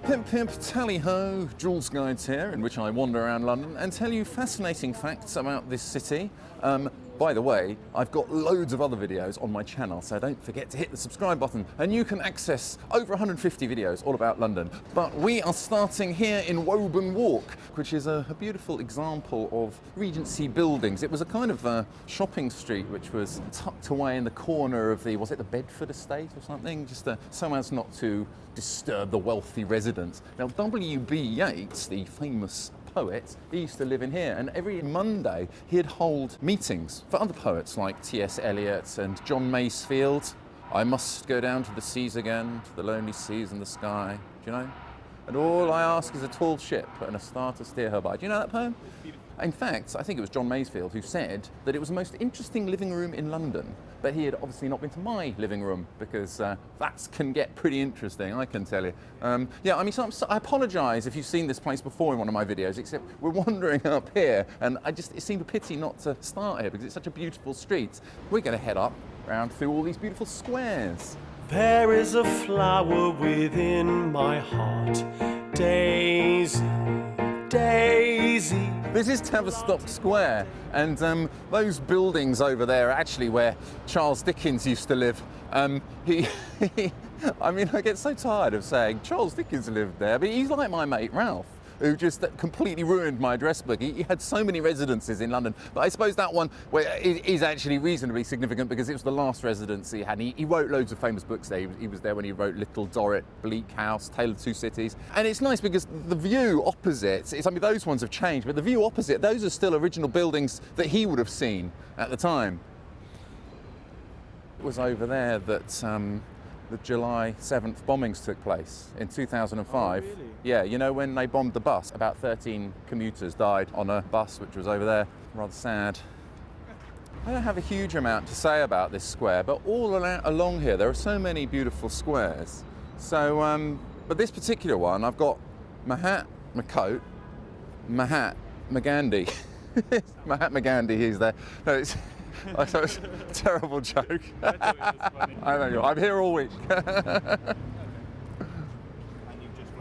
Pimp pimp tally ho, Joolz Guides here, in which I wander around London and tell you fascinating facts about this city. By the way, I've got loads of other videos on my channel, so don't forget to hit the subscribe button and you can access over 150 videos all about London. But we are starting here in Woburn Walk, which is a beautiful example of Regency buildings. It was a kind of shopping street which was tucked away in the corner of was it the Bedford estate or something? Just so as not to disturb the wealthy residents. Now, W.B Yeats, the famous poet, he used to live in here, and every Monday he'd hold meetings for other poets like T.S. Eliot and John Masefield. I must go down to the seas again, to the lonely seas and the sky, do you know? And all I ask is a tall ship and a star to steer her by. Do you know that poem? In fact, I think it was John Masefield who said that it was the most interesting living room in London, but he had obviously not been to my living room because that can get pretty interesting, I can tell you. Yeah, I mean, I apologise if you've seen this place before in one of my videos, except we're wandering up here, and it seemed a pity not to start here because it's such a beautiful street. We're going to head up round through all these beautiful squares. There is a flower within my heart, Daisy, Daisy. This is Tavistock Square, and those buildings over there are actually where Charles Dickens used to live. I mean, I get so tired of saying Charles Dickens lived there, but he's like my mate Ralph, who just completely ruined my address book. He had so many residences in London, but I suppose that one is actually reasonably significant because it was the last residence he had. He wrote loads of famous books there. He was there when he wrote Little Dorrit, Bleak House, Tale of Two Cities. And it's nice because the view opposite, I mean, those ones have changed, but the view opposite, those are still original buildings that he would have seen at the time. It was over there that the July 7th bombings took place in 2005. Oh, really? Yeah, you know when they bombed the bus, about 13 commuters died on a bus which was over there. Rather sad. I don't have a huge amount to say about this square, but all along here there are so many beautiful squares. So, but this particular one, I've got my hat, my coat, my hat, my Gandhi. Mahatma Gandhi, he's there. No, it's it's a terrible joke. I thought it was funny. I know, I'm here all week.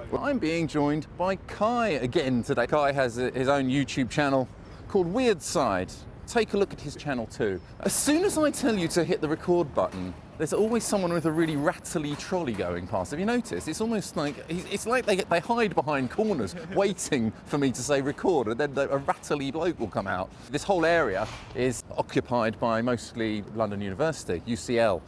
Well, I'm being joined by Kai again today. Kai has his own YouTube channel called Weird Side. Take a look at his channel too. As soon as I tell you to hit the record button, there's always someone with a really rattly trolley going past. Have you noticed? It's almost like, it's like they hide behind corners waiting for me to say record, and then a rattly bloke will come out. This whole area is occupied by mostly London University, UCL.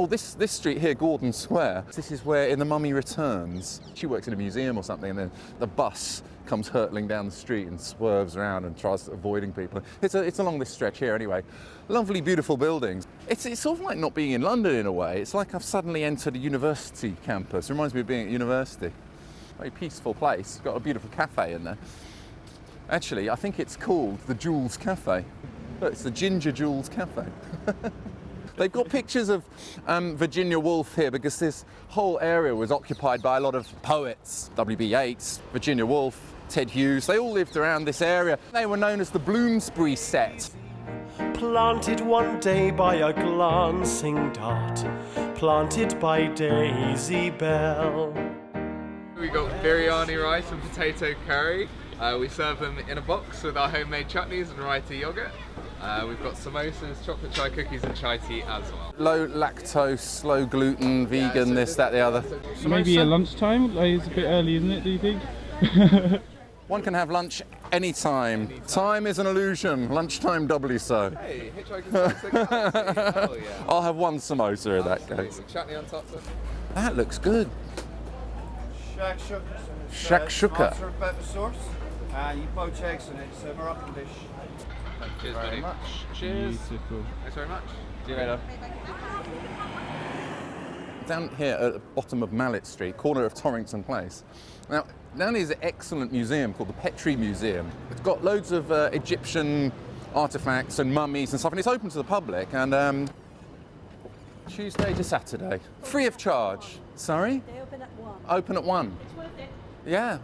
This street here, Gordon Square, this is where In the Mummy Returns, she works in a museum or something, and then the bus comes hurtling down the street and swerves around and tries avoiding people. It's along this stretch here anyway. Lovely, beautiful buildings. It's sort of like not being in London in a way. It's like I've suddenly entered a university campus. It reminds me of being at university. Very peaceful place. Got a beautiful cafe in there. Actually, I think it's called the Joolz Cafe. Look, it's the Ginger Joolz Cafe. They've got pictures of Virginia Woolf here because this whole area was occupied by a lot of poets. W.B Yeats, Virginia Woolf, Ted Hughes, they all lived around this area. They were known as the Bloomsbury set. Planted one day by a glancing dart, planted by Daisy Bell. We got biryani rice and potato curry. We serve them in a box with our homemade chutneys and raita yogurt. We've got samosas, chocolate chai cookies and chai tea as well. Low lactose, low gluten, vegan, this, that, the other. So maybe at lunchtime? Like, it's a bit early, isn't it, do you think? One can have lunch anytime. Time is an illusion, lunchtime doubly so. Hey, hitchhiker's hell yeah. I'll have one samosa in that case. Chutney on top. That looks good. Shakshuka. Shakshuka. Sort of pepper sauce. And you poach eggs in it. It's a Moroccan dish. Cheers, very buddy. much. Cheers. Beautiful. Thanks very much. See you later. Down here at the bottom of Mallet Street, corner of Torrington Place. Now, down here is an excellent museum called the Petrie Museum. It's got loads of Egyptian artifacts and mummies and stuff, and it's open to the public. And Tuesday to Saturday, free of charge. Sorry? They open at 1. Open at 1. It's worth it. Yeah.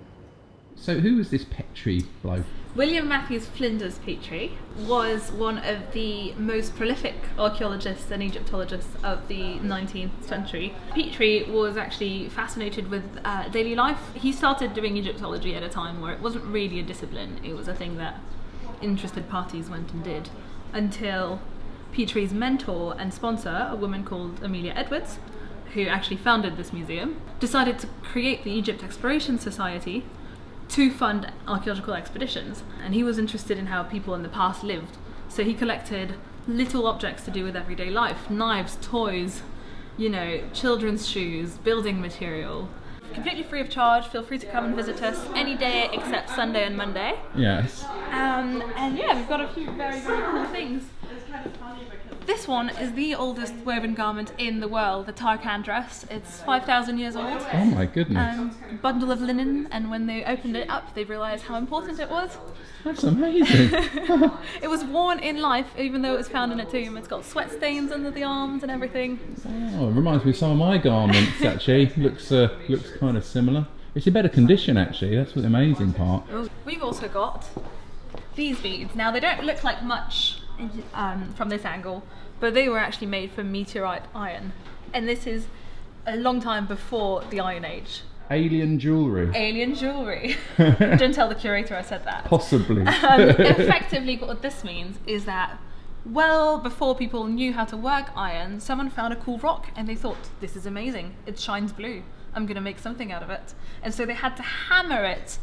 So who was this Petrie bloke? William Matthews Flinders Petrie was one of the most prolific archaeologists and Egyptologists of the 19th century. Petrie was actually fascinated with daily life. He started doing Egyptology at a time where it wasn't really a discipline, it was a thing that interested parties went and did, until Petrie's mentor and sponsor, a woman called Amelia Edwards, who actually founded this museum, decided to create the Egypt Exploration Society to fund archaeological expeditions. And he was interested in how people in the past lived. So he collected little objects to do with everyday life, knives, toys, you know, children's shoes, building material. Completely free of charge. Feel free to come and visit us any day except Sunday and Monday. Yes. And yeah, we've got a few very, very cool things. This one is the oldest woven garment in the world, the Tarkhan dress. It's 5,000 years old. Oh my goodness. A bundle of linen, and when they opened it up, they realised how important it was. That's amazing. It was worn in life, even though it was found in a tomb. It's got sweat stains under the arms and everything. Oh, it reminds me of some of my garments actually. Looks kind of similar. It's in better condition actually, that's the amazing part. We've also got these beads. Now they don't look like much from this angle, but they were actually made from meteorite iron. And this is a long time before the Iron Age. Alien jewellery. Alien jewellery. Didn't tell the curator I said that. Possibly. Effectively what this means is that well before people knew how to work iron, someone found a cool rock and they thought, this is amazing, it shines blue, I'm going to make something out of it. And so they had to hammer it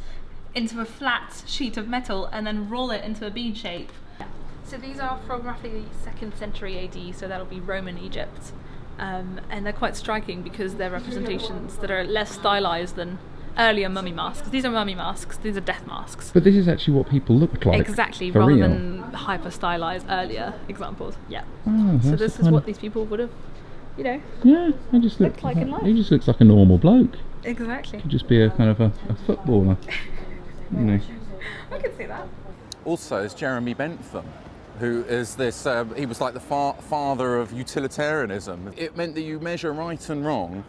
into a flat sheet of metal and then roll it into a bead shape. So these are from roughly 2nd century AD, so that'll be Roman Egypt. And they're quite striking because they're representations that are less stylized than earlier mummy masks. These are mummy masks, these are death masks. But this is actually what people look like. Exactly, for rather real. than hyper stylized earlier examples. Yeah. Oh, So that's this is kind what of- these people would have, you know. Yeah, he just looked like in life. He just looks like a normal bloke. Exactly. Could just be a kind of a footballer. You know. I can see that. Also, is Jeremy Bentham, who is this, he was like the father of utilitarianism. It meant that you measure right and wrong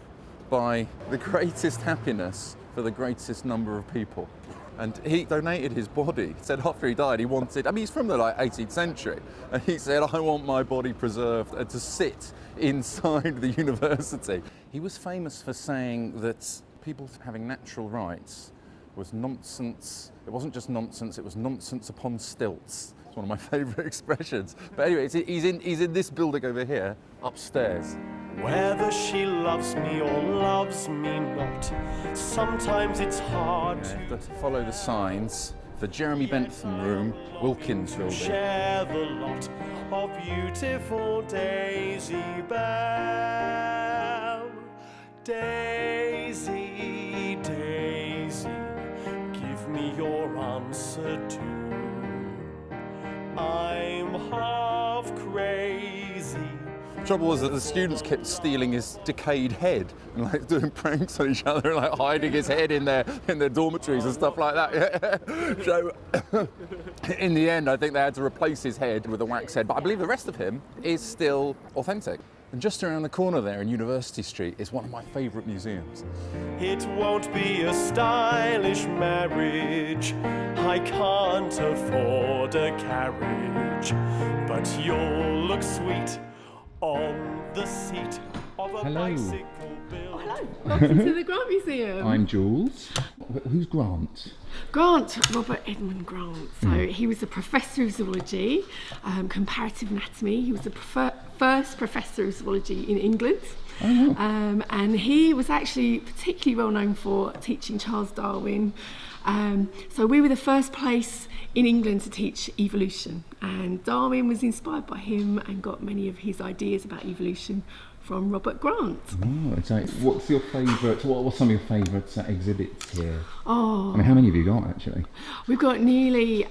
by the greatest happiness for the greatest number of people. And he donated his body. He said after he died, he wanted, I mean, he's from the 18th century, and he said, I want my body preserved and to sit inside the university. He was famous for saying that people having natural rights was nonsense. It wasn't just nonsense, it was nonsense upon stilts. It's one of my favourite expressions. But anyway, he's in this building over here, upstairs. Whether she loves me or loves me not, sometimes it's hard You have to follow the signs. The Jeremy Bentham Room, Wilkins to Building. share the lot of beautiful Daisy Bell. Daisy, Daisy, give me your answer too. I'm half crazy. The trouble was that the students kept stealing his decayed head and like doing pranks on each other and like hiding his head in their dormitories and stuff like that. So in the end, I think they had to replace his head with a wax head, but I believe the rest of him is still authentic. And just around the corner there in University Street is one of my favourite museums. It won't be a stylish marriage, I can't afford a carriage, but you'll look sweet on the seat of a Hello. bicycle built. Oh, hello. Welcome to the Grant Museum. I'm Jules. Who's Grant? Grant, Robert Edmund Grant. So he was a professor of zoology, comparative anatomy. He was the first professor of zoology in England. And he was actually particularly well known for teaching Charles Darwin. So we were the first place in England to teach evolution, and Darwin was inspired by him and got many of his ideas about evolution from Robert Grant. Oh, so what's your favourite? What's some of your favourite exhibits here? Oh, I mean, how many have you got actually? we've got nearly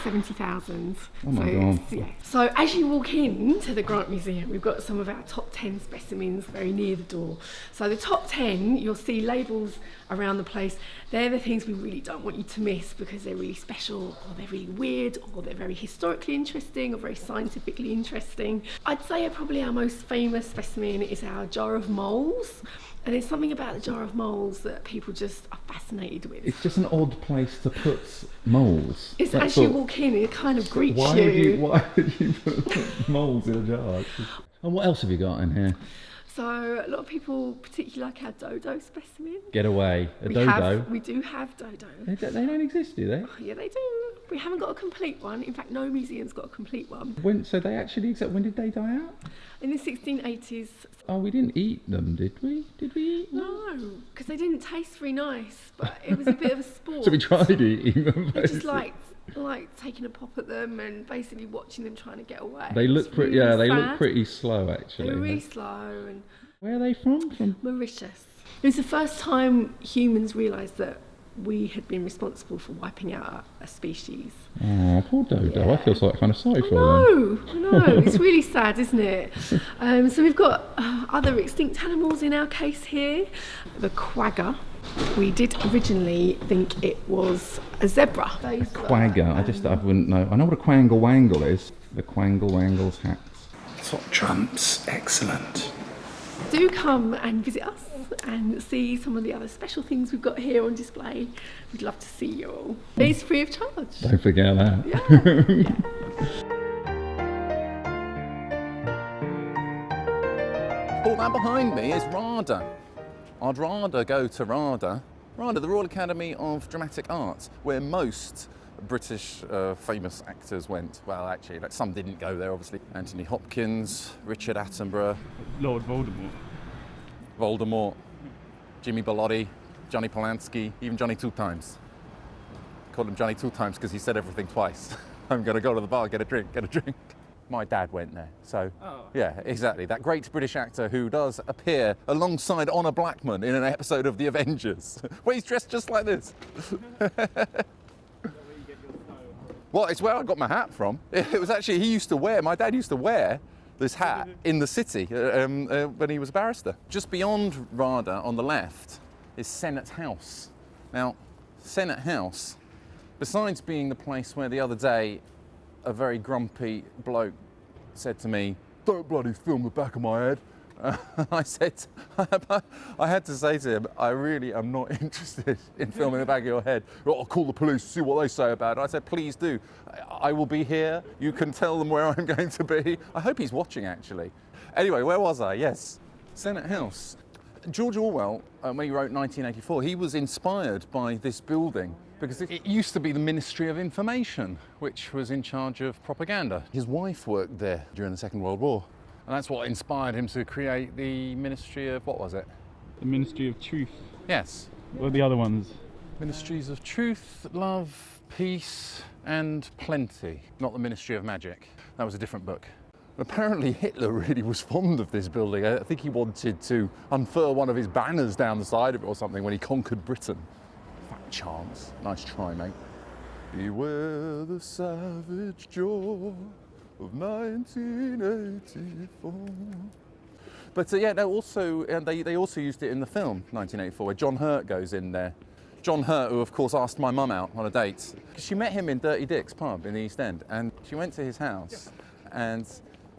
70,000. Oh my so, God. yeah. So as you walk into the Grant Museum, we've got some of our top 10 specimens very near the door. So the top 10, you'll see labels around the place. They're the things we really don't want you to miss because they're really special, or they're really weird, or they're very historically interesting, or very scientifically interesting. I'd say probably our most famous specimen is our jar of moles. And there's something about the jar of moles that people just are fascinated with. It's just an odd place to put moles. It's as you walk in, it kind of greets you. Why would you put moles in a jar? And what else have you got in here? So a lot of people particularly like our dodo specimen. Get away. Dodo? We do have dodo. They don't exist, do they? Yeah, they do. We haven't got a complete one. In fact, no museum's got a complete one. So they actually exist. When did they die out? In the 1680s. Oh, we didn't eat them, did we? Did we eat them? No, because they didn't taste very nice, but it was a bit of a sport. So we tried eating them. We just liked taking a pop at them and basically watching them trying to get away. They look pretty. Really They sad. look pretty slow, actually. They're really slow. And where are they from? From Mauritius. It was the first time humans realised that we had been responsible for wiping out a species. Oh, poor dodo. Yeah. I feel kind of sorry for them. I know. It's really sad, isn't it? So we've got other extinct animals in our case here. The quagga. We did originally think it was a zebra. Quagga. I wouldn't know. I know what a quangle wangle is. The quangle wangle's hats. Top tramps, excellent. Do come and visit us and see some of the other special things we've got here on display. We'd love to see you all. It's free of charge. Don't forget that. All that behind me is RADA. I'd rather go to RADA, the Royal Academy of Dramatic Arts, where most British famous actors went. Well, actually, some didn't go there, obviously. Anthony Hopkins, Richard Attenborough, Lord Voldemort, Jimmy Bellotti, Johnny Polanski, even Johnny Two Times. Called him Johnny Two Times because he said everything twice. I'm going to go to the bar, get a drink. My dad went there, so yeah, exactly. That great British actor who does appear alongside Honor Blackman in an episode of The Avengers, where he's dressed just like this. Well, it's where I got my hat from. It was actually, my dad used to wear this hat in the city when he was a barrister. Just beyond RADA on the left is Senate House. Now, Senate House, besides being the place where the other day a very grumpy bloke said to me, "Don't bloody film the back of my head." I said, I had to say to him, I really am not interested in filming the back of your head. I'll call the police, see what they say about it. I said, please do. I will be here. You can tell them where I'm going to be. I hope he's watching, actually. Anyway, where was I? Yes, Senate House. George Orwell, when he wrote 1984, he was inspired by this building because it used to be the Ministry of Information, which was in charge of propaganda. His wife worked there during the Second World War. And that's what inspired him to create the Ministry of, what was it? The Ministry of Truth. Yes. What are the other ones? Ministries of Truth, Love, Peace and Plenty. Not the Ministry of Magic. That was a different book. Apparently Hitler really was fond of this building. I think he wanted to unfurl one of his banners down the side of it or something when he conquered Britain. Fat chance. Nice try, mate. Beware the savage jaw of 1984. But yeah, they also used it in the film 1984, where John Hurt goes in there. John Hurt, who of course asked my mum out on a date. She met him in Dirty Dick's pub in the East End, and she went to his house, and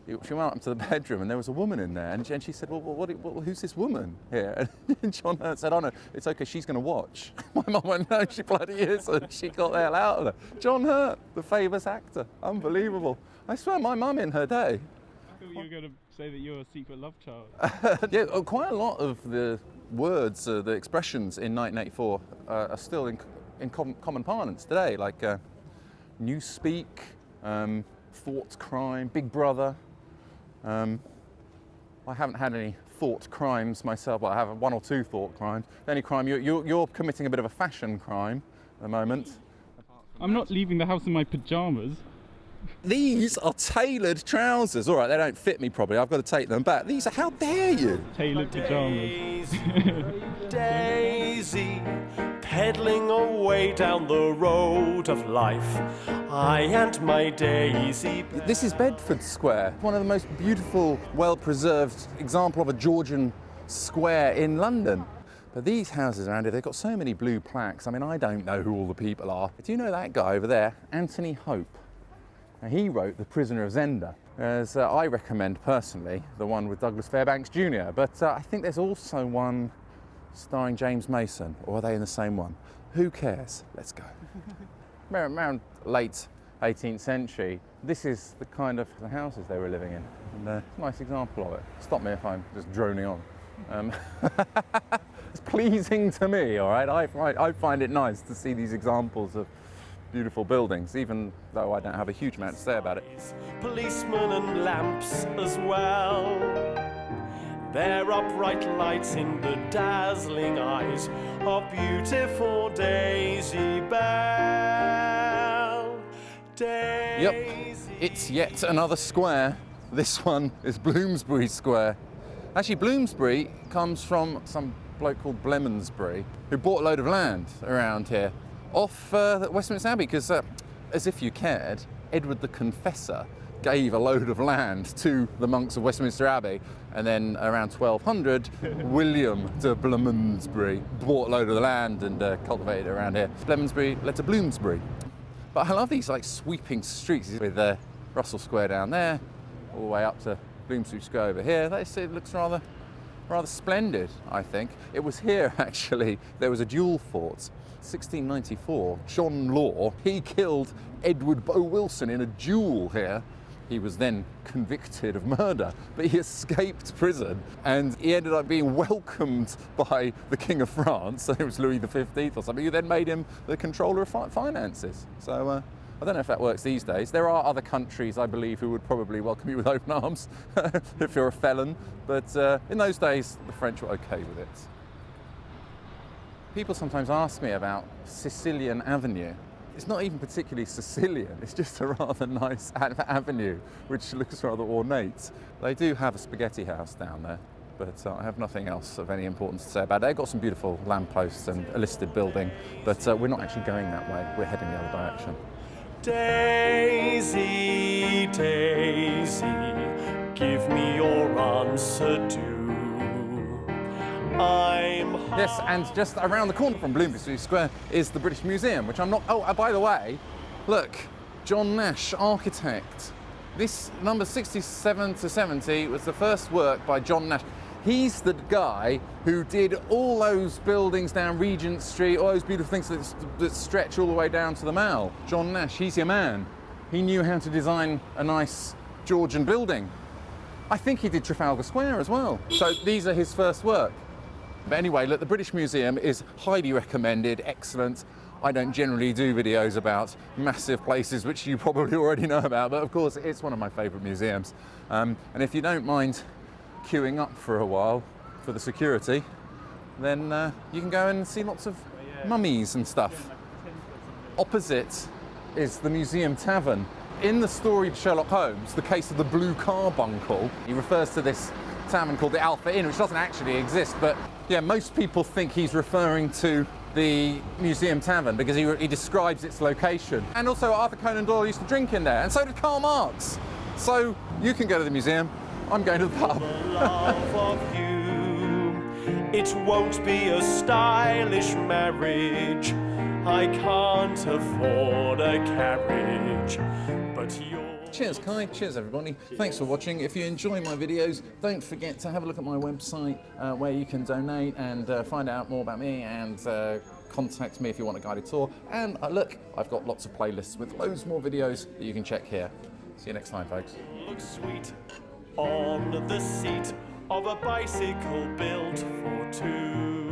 she went up to the bedroom, and there was a woman in there, and she said, well, who's this woman here? And John Hurt said, oh no, it's okay, she's going to watch. My mum went, no, she bloody is, and she got the hell out of there. John Hurt, the famous actor, unbelievable. I swear my mum in her day. I thought you were going to say that you're a secret love child. Yeah, quite a lot of the words, the expressions in 1984 are still in common parlance today, like newspeak, thought crime, Big Brother. I haven't had any thought crimes myself. Well, I have one or two thought crimes. The only crime, you're committing a bit of a fashion crime at the moment. I'm not leaving the house in my pyjamas. These are tailored trousers. All right, they don't fit me properly. I've got to take them back. These are, how dare you? Tailored pyjamas. Daisy, peddling away down the road of life. I and my Daisy. This is Bedford Square, one of the most beautiful, well-preserved example of a Georgian square in London. But these houses around here, they've got so many blue plaques. I mean, I don't know who all the people are. Do you know that guy over there? Anthony Hope. Now, he wrote The Prisoner of Zenda. As I recommend personally, the one with Douglas Fairbanks Jr. But I think there's also one starring James Mason, or are they in the same one? Who cares? Let's go. Around late 18th century, this is the kind of the houses they were living in. And nice example of it. Stop me if I'm just droning on. It's pleasing to me, all right? I find it nice to see these examples of beautiful buildings, even though I don't have a huge amount to say about it. Policemen and lamps as well. Their upright lights in the dazzling eyes of beautiful Daisy Bell. Yep, it's yet another square. This one is Bloomsbury Square. Actually, Bloomsbury comes from some bloke called Bloomsbury, who bought a load of land around here off Westminster Abbey, because as if you cared, Edward the Confessor gave a load of land to the monks of Westminster Abbey, and then around 1200, William de Bloomsbury bought a load of the land and cultivated it around here. Bloomsbury led to Bloomsbury. But I love these like sweeping streets with Russell Square down there, all the way up to Bloomsbury Square over here. It looks rather splendid, I think. It was here, actually, there was a duel fought. 1694, John Law, he killed Edward Bow Wilson in a duel here. He was then convicted of murder, but he escaped prison and he ended up being welcomed by the King of France, so it was Louis XV or something, who then made him the controller of finances. So I don't know if that works these days. There are other countries, I believe, who would probably welcome you with open arms if you're a felon, but in those days, the French were okay with it. People sometimes ask me about Sicilian Avenue. It's not even particularly Sicilian, it's just a rather nice avenue, which looks rather ornate. They do have a spaghetti house down there, but I have nothing else of any importance to say about it. They've got some beautiful lampposts and a listed building, but we're not actually going that way, we're heading the other direction. Daisy, Daisy, give me your answer too. Yes, and just around the corner from Bloomsbury Square is the British Museum, which I'm not... Oh, by the way, look, John Nash, architect. This number 67 to 70 was the first work by John Nash. He's the guy who did all those buildings down Regent Street, all those beautiful things that stretch all the way down to the Mall. John Nash, he's your man. He knew how to design a nice Georgian building. I think he did Trafalgar Square as well. So these are his first work. But anyway, look, the British Museum is highly recommended, excellent. I don't generally do videos about massive places, which you probably already know about, but of course it's one of my favourite museums. And if you don't mind queuing up for a while for the security, then you can go and see lots of mummies and stuff. Opposite is the Museum Tavern. In the story of Sherlock Holmes, the case of the Blue Carbuncle, he refers to this tavern called the Alpha Inn, which doesn't actually exist, but yeah, most people think he's referring to the Museum Tavern because he describes its location. And also Arthur Conan Doyle used to drink in there, and so did Karl Marx. So you can go to the museum, I'm going to the pub. Love of you, it won't be a stylish marriage. I can't afford a carriage, but you're... Cheers Kai, cheers everybody, thanks for watching. If you enjoy my videos, don't forget to have a look at my website where you can donate and find out more about me and contact me if you want a guided tour. And look, I've got lots of playlists with loads more videos that you can check here. See you next time, folks. Looks sweet on the seat of a bicycle built for two.